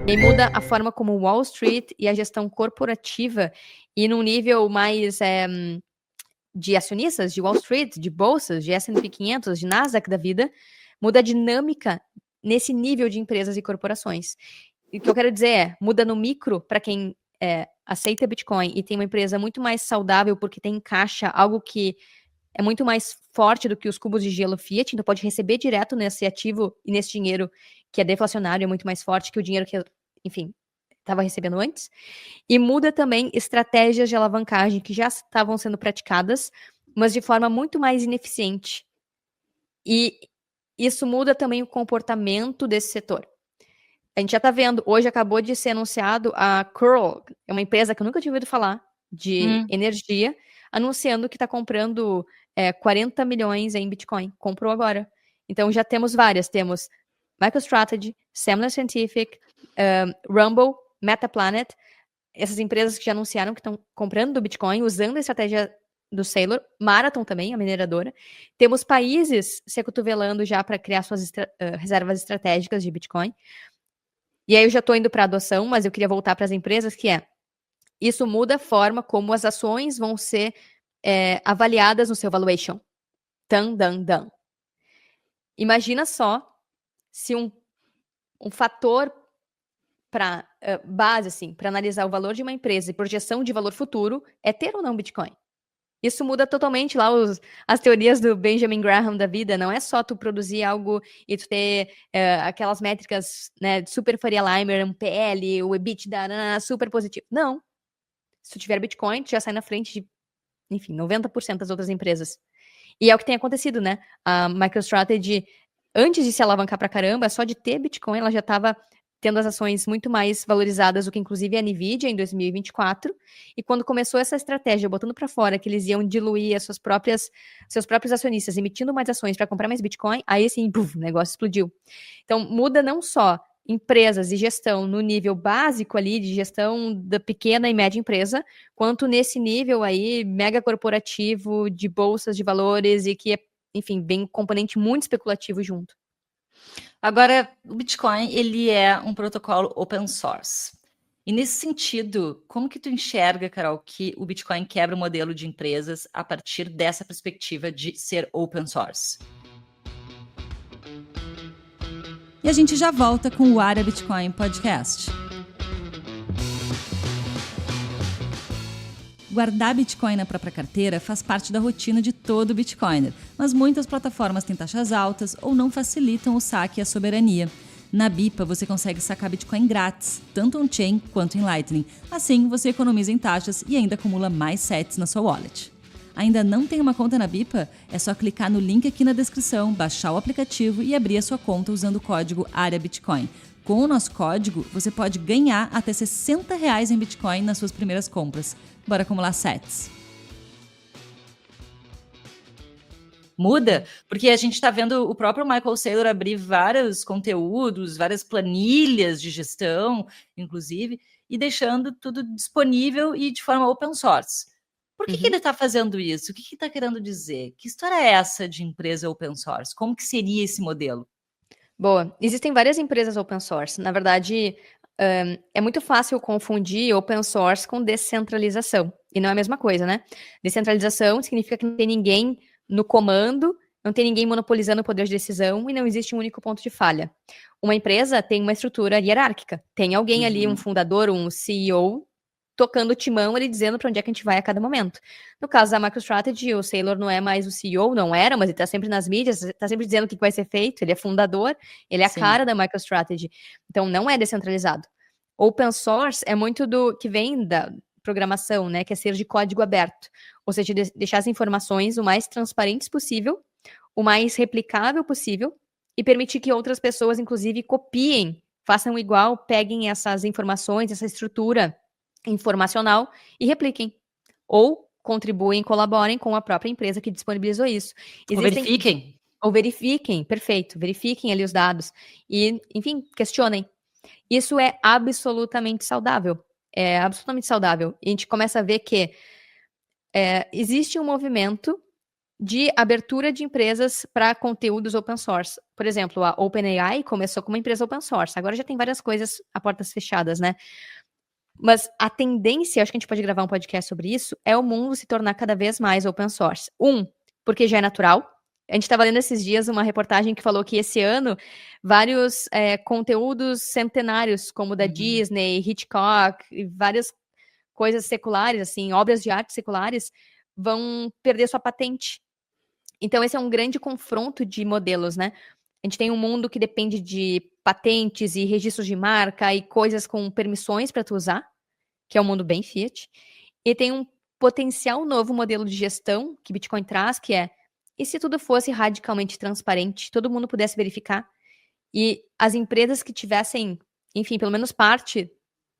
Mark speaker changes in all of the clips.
Speaker 1: E aí muda a forma como Wall Street e a gestão corporativa, e num nível mais de acionistas, de Wall Street, de bolsas, de S&P 500, de Nasdaq da vida, muda a dinâmica nesse nível de empresas e corporações. E o que eu quero dizer é, muda no micro para quem aceita Bitcoin e tem uma empresa muito mais saudável porque tem em caixa algo que é muito mais forte do que os cubos de gelo Fiat, então pode receber direto nesse ativo e nesse dinheiro que é deflacionário, é muito mais forte que o dinheiro que, enfim, estava recebendo antes. E muda também estratégias de alavancagem que já estavam sendo praticadas, mas de forma muito mais ineficiente. E isso muda também o comportamento desse setor. A gente já está vendo, hoje acabou de ser anunciado a Curl, é uma empresa que eu nunca tinha ouvido falar, de energia, anunciando que está comprando 40 milhões em Bitcoin. Comprou agora. Então já temos várias. Temos MicroStrategy, Semler Scientific, Rumble, Metaplanet, essas empresas que já anunciaram que estão comprando do Bitcoin, usando a estratégia do Saylor, Marathon também, a mineradora. Temos países se acotovelando já para criar suas reservas estratégicas de Bitcoin. E aí eu já estou indo para a adoção, mas eu queria voltar para as empresas, que isso muda a forma como as ações vão ser avaliadas no seu valuation. Dan. Imagina só se um fator para base, assim, para analisar o valor de uma empresa e projeção de valor futuro é ter ou não Bitcoin. Isso muda totalmente lá as teorias do Benjamin Graham da vida. Não é só tu produzir algo e tu ter aquelas métricas, né, de super Faria-Limer, um PL, o EBITDA, super positivo. Não. Se tu tiver Bitcoin, tu já sai na frente de, enfim, 90% das outras empresas. E é o que tem acontecido, né? A MicroStrategy, antes de se alavancar pra caramba, só de ter Bitcoin, ela já estava tendo as ações muito mais valorizadas do que inclusive a Nvidia em 2024. E quando começou essa estratégia, botando para fora que eles iam diluir as seus próprios acionistas, emitindo mais ações para comprar mais Bitcoin, aí sim, o negócio explodiu. Então, muda não só empresas e gestão no nível básico ali de gestão da pequena e média empresa, quanto nesse nível aí mega corporativo de bolsas de valores e que é, enfim, bem um componente muito especulativo junto.
Speaker 2: Agora, o Bitcoin, ele é um protocolo open source. E nesse sentido, como que tu enxerga, Carol, que o Bitcoin quebra o modelo de empresas a partir dessa perspectiva de ser open source?
Speaker 3: E a gente já volta com o Área Bitcoin Podcast. Guardar Bitcoin na própria carteira faz parte da rotina de todo Bitcoiner, mas muitas plataformas têm taxas altas ou não facilitam o saque e a soberania. Na BIPA você consegue sacar Bitcoin grátis, tanto on-chain quanto em Lightning. Assim, você economiza em taxas e ainda acumula mais sats na sua wallet. Ainda não tem uma conta na BIPA? É só clicar no link aqui na descrição, baixar o aplicativo e abrir a sua conta usando o código AREABITCOIN. Com o nosso código, você pode ganhar até R$60 em Bitcoin nas suas primeiras compras. Bora acumular sats.
Speaker 2: Muda, porque a gente está vendo o próprio Michael Saylor abrir vários conteúdos, várias planilhas de gestão, inclusive, e deixando tudo disponível e de forma open source. Por que ele está fazendo isso? O que está querendo dizer? Que história é essa de empresa open source? Como que seria esse modelo?
Speaker 1: Boa. Existem várias empresas open source. Na verdade, é muito fácil confundir open source com descentralização. E não é a mesma coisa, né? Descentralização significa que não tem ninguém no comando, não tem ninguém monopolizando o poder de decisão e não existe um único ponto de falha. Uma empresa tem uma estrutura hierárquica. Tem alguém ali, um fundador, um CEO, tocando o timão, ele dizendo para onde é que a gente vai a cada momento. No caso da MicroStrategy, o Saylor não é mais o CEO, não era, mas ele está sempre nas mídias, está sempre dizendo o que vai ser feito, ele é fundador, ele é a cara da MicroStrategy. Então, não é descentralizado. Open source é muito do que vem da programação, né, que é ser de código aberto, ou seja, deixar as informações o mais transparentes possível, o mais replicável possível, e permitir que outras pessoas, inclusive, copiem, façam igual, peguem essas informações, essa estrutura informacional e repliquem. Ou contribuem, colaborem com a própria empresa que disponibilizou isso. Ou verifiquem, perfeito. Verifiquem ali os dados. E, enfim, questionem. Isso é absolutamente saudável. É absolutamente saudável. E a gente começa a ver que existe um movimento de abertura de empresas para conteúdos open source. Por exemplo, a OpenAI começou como uma empresa open source, agora já tem várias coisas a portas fechadas, né? Mas a tendência, acho que a gente pode gravar um podcast sobre isso, é o mundo se tornar cada vez mais open source. Porque já é natural. A gente estava lendo esses dias uma reportagem que falou que esse ano vários conteúdos centenários, como da Disney, Hitchcock, e várias coisas seculares, assim, obras de arte seculares, vão perder sua patente. Então, esse é um grande confronto de modelos, né? A gente tem um mundo que depende de patentes e registros de marca e coisas com permissões para tu usar, que é um mundo bem Fiat. E tem um potencial novo modelo de gestão que Bitcoin traz, que é: e se tudo fosse radicalmente transparente, todo mundo pudesse verificar, e as empresas que tivessem, enfim, pelo menos parte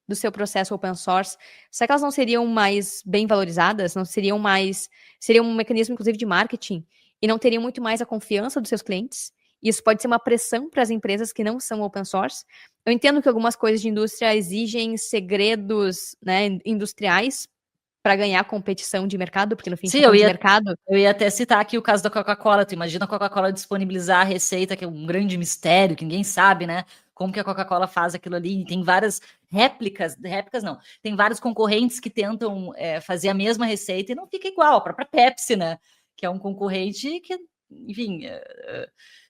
Speaker 1: do seu processo open source, será que elas não seriam mais bem valorizadas? Não seriam mais... Seria um mecanismo, inclusive, de marketing, e não teriam muito mais a confiança dos seus clientes? Isso pode ser uma pressão para as empresas que não são open source. Eu entendo que algumas coisas de indústria exigem segredos, né, industriais para ganhar competição de mercado, porque no fim
Speaker 2: Sim,
Speaker 1: de mercado.
Speaker 2: Eu ia até citar aqui o caso da Coca-Cola. Tu imagina a Coca-Cola disponibilizar a receita, que é um grande mistério, que ninguém sabe, né? Como que a Coca-Cola faz aquilo ali. E tem várias réplicas não, tem vários concorrentes que tentam fazer a mesma receita e não fica igual. A própria Pepsi, né? Que é um concorrente que, enfim,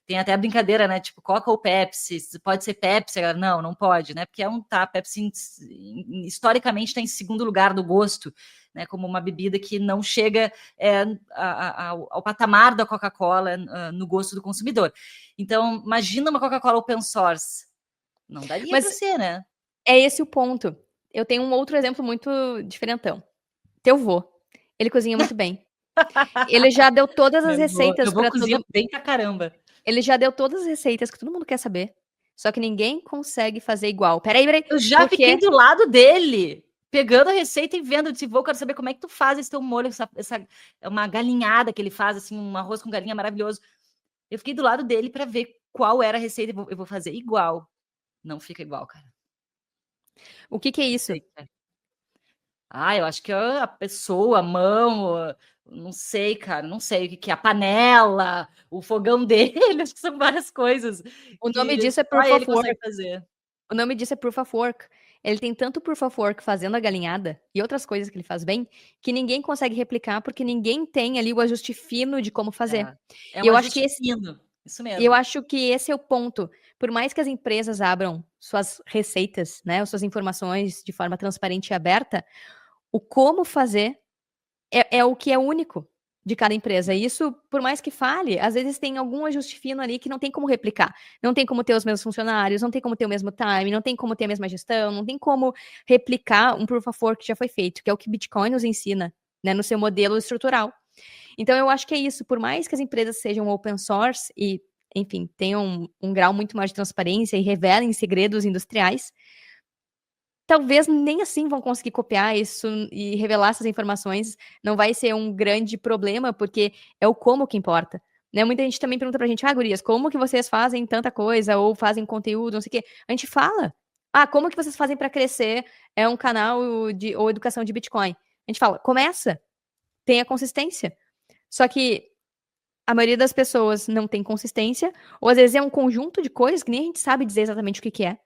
Speaker 2: tem até a brincadeira, né? Tipo, Coca ou Pepsi? Pode ser Pepsi? Não pode, né? Porque Pepsi historicamente está em segundo lugar do gosto, né, como uma bebida que não chega ao patamar da Coca-Cola no gosto do consumidor. Então, imagina uma Coca-Cola open source. Não daria para ser, né?
Speaker 1: É esse o ponto. Eu tenho um outro exemplo muito diferentão. Teu vô. Ele cozinha muito bem. Ele já deu todas as receitas para
Speaker 2: cozinha bem pra caramba.
Speaker 1: Ele já deu todas as receitas que todo mundo quer saber. Só que ninguém consegue fazer igual. Peraí.
Speaker 2: Eu já fiquei do lado dele, pegando a receita e vendo, tipo, quero saber como é que tu faz esse teu molho, essa é uma galinhada que ele faz, assim, um arroz com galinha maravilhoso. Eu fiquei do lado dele para ver qual era a receita, eu vou fazer igual. Não fica igual, cara.
Speaker 1: O que é isso?
Speaker 2: Eu acho que a pessoa, a mão, não sei, cara, não sei o que é a panela, o fogão dele, acho que são várias coisas.
Speaker 1: O nome disso é
Speaker 2: só
Speaker 1: Proof
Speaker 2: ele
Speaker 1: of Work.
Speaker 2: consegue fazer.
Speaker 1: O nome disso é Proof of Work. Ele tem tanto Proof of Work fazendo a galinhada e outras coisas que ele faz bem, que ninguém consegue replicar, porque ninguém tem ali o ajuste fino de como fazer.
Speaker 2: É
Speaker 1: E eu
Speaker 2: um
Speaker 1: acho que
Speaker 2: ajuste fino, isso mesmo.
Speaker 1: E eu acho que esse é o ponto. Por mais que as empresas abram suas receitas, né, suas informações de forma transparente e aberta, o como fazer é o que é único de cada empresa. E isso, por mais que fale, às vezes tem algum ajuste fino ali que não tem como replicar. Não tem como ter os mesmos funcionários, não tem como ter o mesmo time, não tem como ter a mesma gestão, não tem como replicar um Proof of Work que já foi feito, que é o que Bitcoin nos ensina, né, no seu modelo estrutural. Então, eu acho que é isso. Por mais que as empresas sejam open source e, enfim, tenham um grau muito mais de transparência e revelem segredos industriais, talvez nem assim vão conseguir copiar isso e revelar essas informações. Não vai ser um grande problema, porque é o como que importa. Né? Muita gente também pergunta pra gente: gurias, como que vocês fazem tanta coisa? Ou fazem conteúdo, não sei o quê. A gente fala. Como que vocês fazem para crescer um canal ou educação de Bitcoin? A gente fala, começa. Tenha consistência. Só que a maioria das pessoas não tem consistência, ou às vezes é um conjunto de coisas que nem a gente sabe dizer exatamente o que é,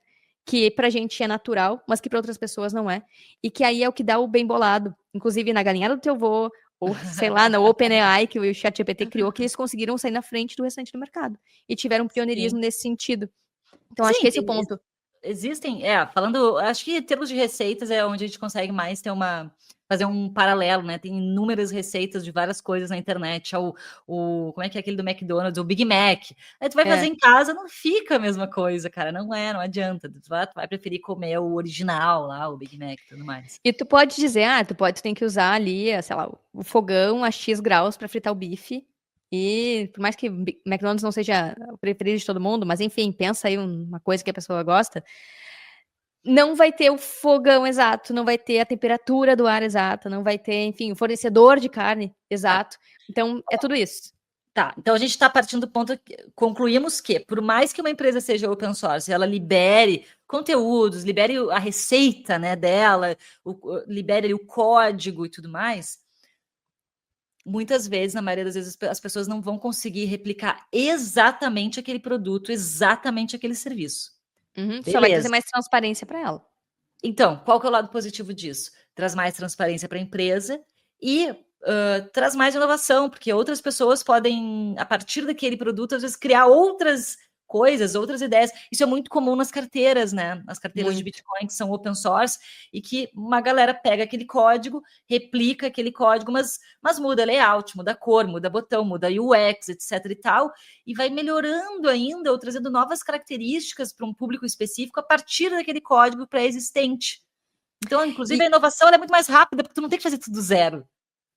Speaker 1: que pra gente é natural, mas que pra outras pessoas não é, e que aí é o que dá o bem bolado. Inclusive na galinhada do teu vô, ou sei lá, na OpenAI que o ChatGPT criou, que eles conseguiram sair na frente do restante do mercado, e tiveram um pioneirismo nesse sentido. Então acho que esse é o ponto.
Speaker 2: Existem, falando, acho que em termos de receitas é onde a gente consegue mais fazer um paralelo, né? Tem inúmeras receitas de várias coisas na internet. Como é que é aquele do McDonald's? O Big Mac. Aí tu vai fazer em casa, não fica a mesma coisa, cara. Não adianta. Tu vai preferir comer o original lá, o Big Mac e tudo mais.
Speaker 1: E tu pode dizer, tu tem que usar ali, sei lá, o fogão a X graus para fritar o bife. E por mais que McDonald's não seja o preferido de todo mundo, mas enfim, pensa aí uma coisa que a pessoa gosta. Não vai ter o fogão exato, não vai ter a temperatura do ar exata, não vai ter, enfim, o fornecedor de carne exato. Então, é tudo isso.
Speaker 2: Tá, então a gente está partindo do ponto que concluímos que, por mais que uma empresa seja open source, ela libere conteúdos, libere a receita, né, dela, libere o código e tudo mais, muitas vezes, na maioria das vezes, as pessoas não vão conseguir replicar exatamente aquele produto, exatamente aquele serviço.
Speaker 1: Só vai trazer
Speaker 2: Beleza.
Speaker 1: mais transparência para ela.
Speaker 2: Então, qual que é o lado positivo disso? Traz mais transparência para a empresa e traz mais inovação, porque outras pessoas podem, a partir daquele produto, às vezes, criar outras coisas, outras ideias. Isso é muito comum nas carteiras, né? As carteiras de Bitcoin que são open source e que uma galera pega aquele código, replica aquele código, mas muda layout, muda cor, muda botão, muda UX, etc e tal, e vai melhorando ainda ou trazendo novas características para um público específico a partir daquele código pré-existente. Então, inclusive, a inovação é muito mais rápida, porque tu não tem que fazer tudo do zero.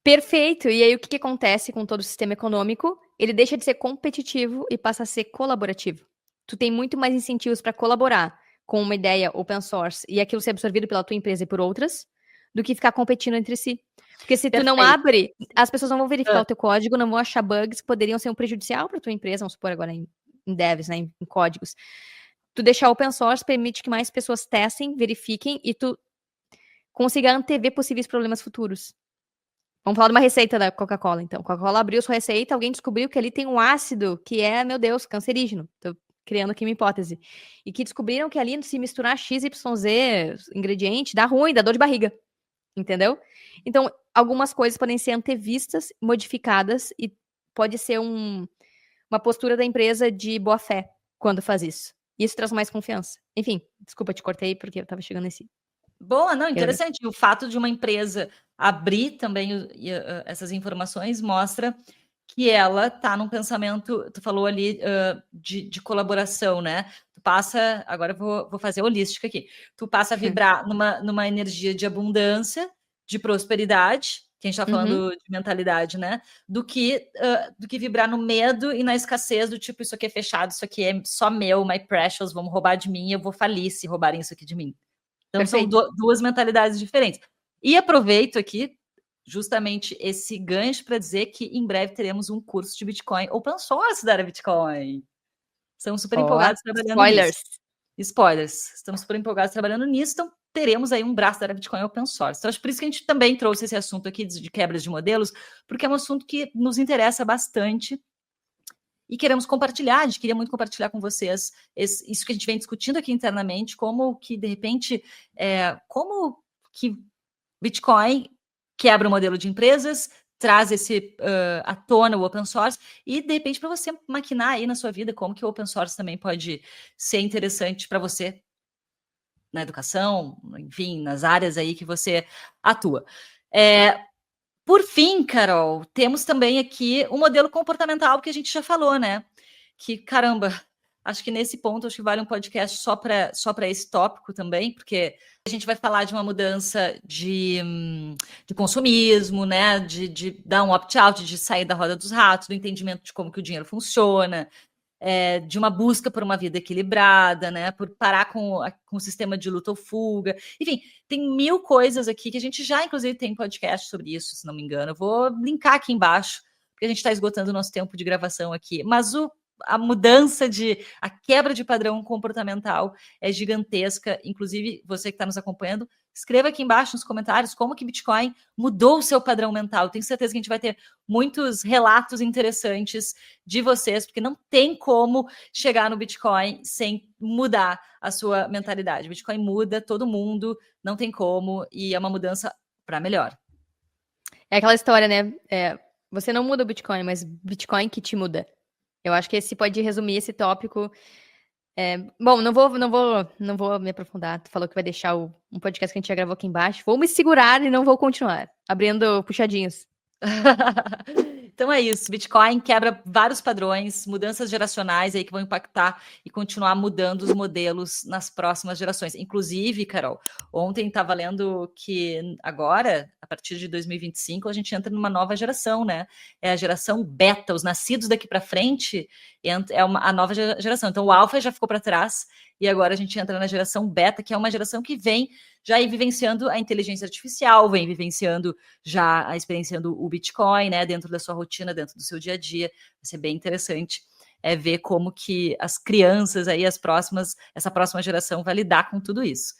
Speaker 1: Perfeito. E aí, o que acontece com todo o sistema econômico? Ele deixa de ser competitivo e passa a ser colaborativo. Tu tem muito mais incentivos para colaborar com uma ideia open source e aquilo ser absorvido pela tua empresa e por outras, do que ficar competindo entre si. Porque se tu não abre, as pessoas não vão verificar o teu código, não vão achar bugs que poderiam ser um prejudicial para tua empresa, vamos supor agora em devs, né, em códigos. Tu deixar open source permite que mais pessoas testem, verifiquem e tu consiga antever possíveis problemas futuros. Vamos falar de uma receita da Coca-Cola, então. Coca-Cola abriu sua receita, alguém descobriu que ali tem um ácido que é, meu Deus, cancerígeno. Tô criando aqui uma hipótese. E que descobriram que ali, se misturar XYZ ingrediente, dá ruim, dá dor de barriga. Entendeu? Então, algumas coisas podem ser antevistas, modificadas, e pode ser uma postura da empresa de boa fé quando faz isso. Isso traz mais confiança. Enfim, desculpa, te cortei porque eu tava chegando nesse...
Speaker 2: Boa, não, interessante. E o fato de uma empresa abrir também essas informações mostra que ela está num pensamento, tu falou ali de colaboração, né? Tu passa, agora eu vou fazer holística aqui, tu passa a vibrar numa energia de abundância, de prosperidade, que a gente está falando de mentalidade, né? Do que vibrar no medo e na escassez do tipo, isso aqui é fechado, isso aqui é só meu, my precious, vão roubar de mim, eu vou falir se roubarem isso aqui de mim. Então, perfeito. São duas mentalidades diferentes. E aproveito aqui justamente esse gancho para dizer que em breve teremos um curso de Bitcoin open source da área Bitcoin. Estamos super empolgados trabalhando nisso. Spoilers. Estamos super empolgados trabalhando nisso, então teremos aí um braço da área Bitcoin open source. Então, acho por isso que a gente também trouxe esse assunto aqui de quebras de modelos, porque é um assunto que nos interessa bastante e queremos compartilhar. A gente queria muito compartilhar com vocês isso que a gente vem discutindo aqui internamente, como que, de repente, como que Bitcoin quebra o modelo de empresas, traz à tona o open source, e, de repente, para você maquinar aí na sua vida como que o open source também pode ser interessante para você na educação, enfim, nas áreas aí que você atua. Por fim, Carol, temos também aqui um modelo comportamental que a gente já falou, né? Que, caramba, acho que nesse ponto acho que vale um podcast só para esse tópico também, porque a gente vai falar de uma mudança de consumismo, né? De dar um opt-out, de sair da roda dos ratos, do entendimento de como que o dinheiro funciona, de uma busca por uma vida equilibrada, né? Por parar com o sistema de luta ou fuga. Enfim, tem 1000 coisas aqui que a gente já, inclusive, tem podcast sobre isso, se não me engano. Eu vou linkar aqui embaixo, porque a gente está esgotando o nosso tempo de gravação aqui. Mas a mudança a quebra de padrão comportamental é gigantesca. Inclusive, você que está nos acompanhando, escreva aqui embaixo nos comentários como que Bitcoin mudou o seu padrão mental. Tenho certeza que a gente vai ter muitos relatos interessantes de vocês, porque não tem como chegar no Bitcoin sem mudar a sua mentalidade. Bitcoin muda todo mundo, não tem como, e é uma mudança para melhor.
Speaker 1: É aquela história, né? Você não muda o Bitcoin, mas Bitcoin que te muda. Eu acho que esse pode resumir esse tópico. Bom, não vou me aprofundar. Tu falou que vai deixar um podcast que a gente já gravou aqui embaixo. Vou me segurar e não vou continuar abrindo puxadinhos.
Speaker 2: Então é isso, Bitcoin quebra vários padrões, mudanças geracionais aí que vão impactar e continuar mudando os modelos nas próximas gerações. Inclusive, Carol, ontem estava lendo que agora, a partir de 2025, a gente entra numa nova geração, né? É a geração beta, os nascidos daqui para frente a nova geração. Então o alfa já ficou para trás e agora a gente entra na geração beta, que é uma geração que vem já vivenciando a inteligência artificial, vem vivenciando já experienciando o Bitcoin, né, dentro da sua rotina, dentro do seu dia a dia. Vai ser bem interessante ver como que as crianças aí, essa próxima geração vai lidar com tudo isso.